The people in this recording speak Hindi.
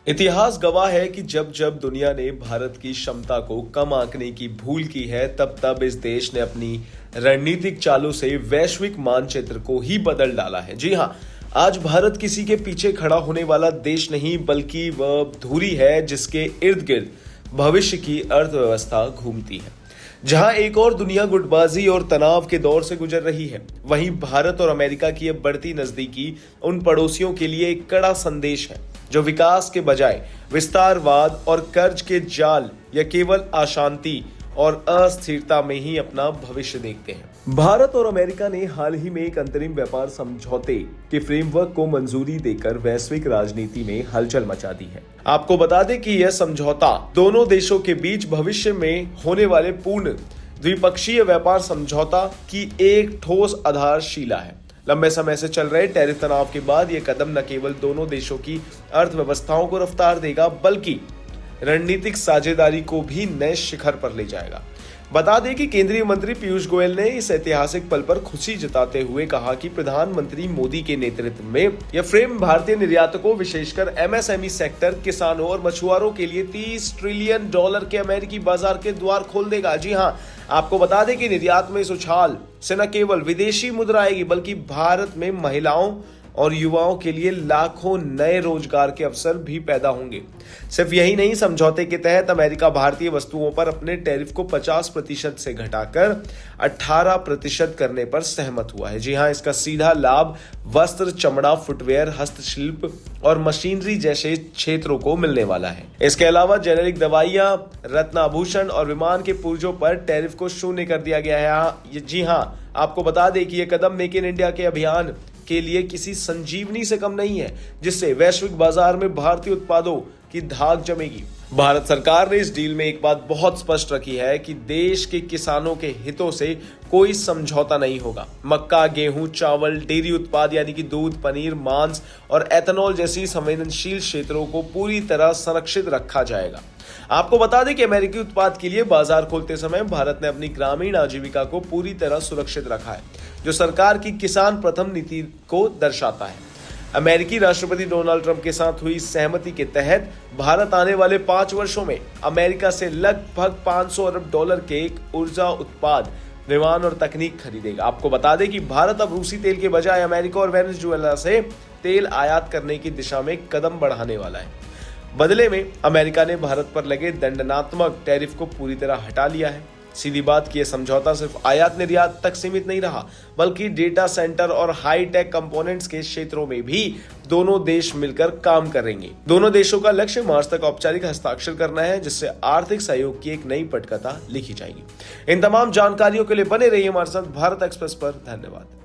इतिहास गवाह है कि जब जब दुनिया ने भारत की क्षमता को कम आंकने की भूल की है, तब तब इस देश ने अपनी रणनीतिक चालों से वैश्विक मानचित्र को ही बदल डाला है। जी हाँ, आज भारत किसी के पीछे खड़ा होने वाला देश नहीं, बल्कि वह धुरी है जिसके इर्द गिर्द भविष्य की अर्थव्यवस्था घूमती है। जहां एक और दुनिया गुटबाजी और तनाव के दौर से गुजर रही है, वहीं भारत और अमेरिका की अब बढ़ती नजदीकी उन पड़ोसियों के लिए एक कड़ा संदेश है जो विकास के बजाय विस्तारवाद और कर्ज के जाल या केवल अशांति और अस्थिरता में ही अपना भविष्य देखते हैं। भारत और अमेरिका ने हाल ही में एक अंतरिम व्यापार समझौते के फ्रेमवर्क को मंजूरी देकर वैश्विक राजनीति में हलचल मचा दी है। आपको बता दें कि यह समझौता दोनों देशों के बीच भविष्य में होने वाले पूर्ण द्विपक्षीय व्यापार समझौता की एक ठोस आधारशिला है। लंबे समय से चल रहे टैरिफ तनाव के बाद यह कदम न केवल दोनों देशों की अर्थव्यवस्थाओं को रफ्तार देगा, बल्कि रणनीतिक साझेदारी को भी नए शिखर पर ले जाएगा। बता दें कि केंद्रीय मंत्री पीयूष गोयल ने इस ऐतिहासिक पल पर खुशी जताते हुए कहा कि प्रधानमंत्री मोदी के नेतृत्व में यह फ्रेम भारतीय निर्यातकों, विशेषकर एमएसएमई सेक्टर, किसानों और मछुआरों के लिए $30 ट्रिलियन के अमेरिकी बाजार के द्वार खोल देगा। जी हाँ, आपको बता दें कि निर्यात में इस उछाल से न केवल विदेशी मुद्रा आएगी, बल्कि भारत में महिलाओं और युवाओं के लिए लाखों नए रोजगार के अवसर भी पैदा होंगे। सिर्फ यही नहीं, समझौते के तहत अमेरिका भारतीय वस्तुओं पर अपने टैरिफ को 50% से घटाकर 18% करने पर सहमत हुआ है। जी हां, इसका सीधा लाभ वस्त्र, चमड़ा, फुटवेयर, हस्तशिल्प और मशीनरी जैसे क्षेत्रों को मिलने वाला है। इसके अलावा जेनेरिक दवाइयां, रत्न आभूषण और विमान के पुर्जों पर टैरिफ को शून्य कर दिया गया है। जी हां, आपको बता दें कि यह कदम मेक इन इंडिया के अभियान के लिए किसी संजीवनी से कम नहीं है, जिससे वैश्विक बाजार में भारतीय उत्पादों की धाक जमेगी। भारत सरकार ने इस डील में एक बात बहुत स्पष्ट रखी है कि देश के किसानों के हितों से कोई समझौता नहीं होगा। मक्का, गेहूं, चावल, डेयरी उत्पाद यानी कि दूध, पनीर, मांस और एथेनॉल जैसी संवेदनशील क्षेत्रों को पूरी तरह संरक्षित रखा जाएगा। आपको बता दें कि अमेरिकी उत्पाद के लिए बाजार खोलते समय भारत ने अपनी ग्रामीण आजीविका को पूरी तरह सुरक्षित रखा है, जो सरकार की किसान प्रथम नीति को दर्शाता है। अमेरिकी राष्ट्रपति डोनाल्ड ट्रंप के साथ हुई सहमति के तहत भारत आने वाले 5 वर्षों में अमेरिका से लगभग $500 अरब के एक ऊर्जा उत्पाद, विमान और तकनीक खरीदेगा। आपको बता दें कि भारत अब रूसी तेल के बजाय अमेरिका और वेनेजुएला से तेल आयात करने की दिशा में कदम बढ़ाने वाला है। बदले में अमेरिका ने भारत पर लगे दंडनात्मक टैरिफ को पूरी तरह हटा लिया है। सीधी बात कि यह समझौता सिर्फ आयात निर्यात तक सीमित नहीं रहा, बल्कि डेटा सेंटर और हाई टेक कंपोनेंट्स के क्षेत्रों में भी दोनों देश मिलकर काम करेंगे। दोनों देशों का लक्ष्य मार्च तक औपचारिक हस्ताक्षर करना है, जिससे आर्थिक सहयोग की एक नई पटकथा लिखी जाएगी। इन तमाम जानकारियों के लिए बने रहिए हमारे साथ भारत एक्सप्रेस पर। धन्यवाद।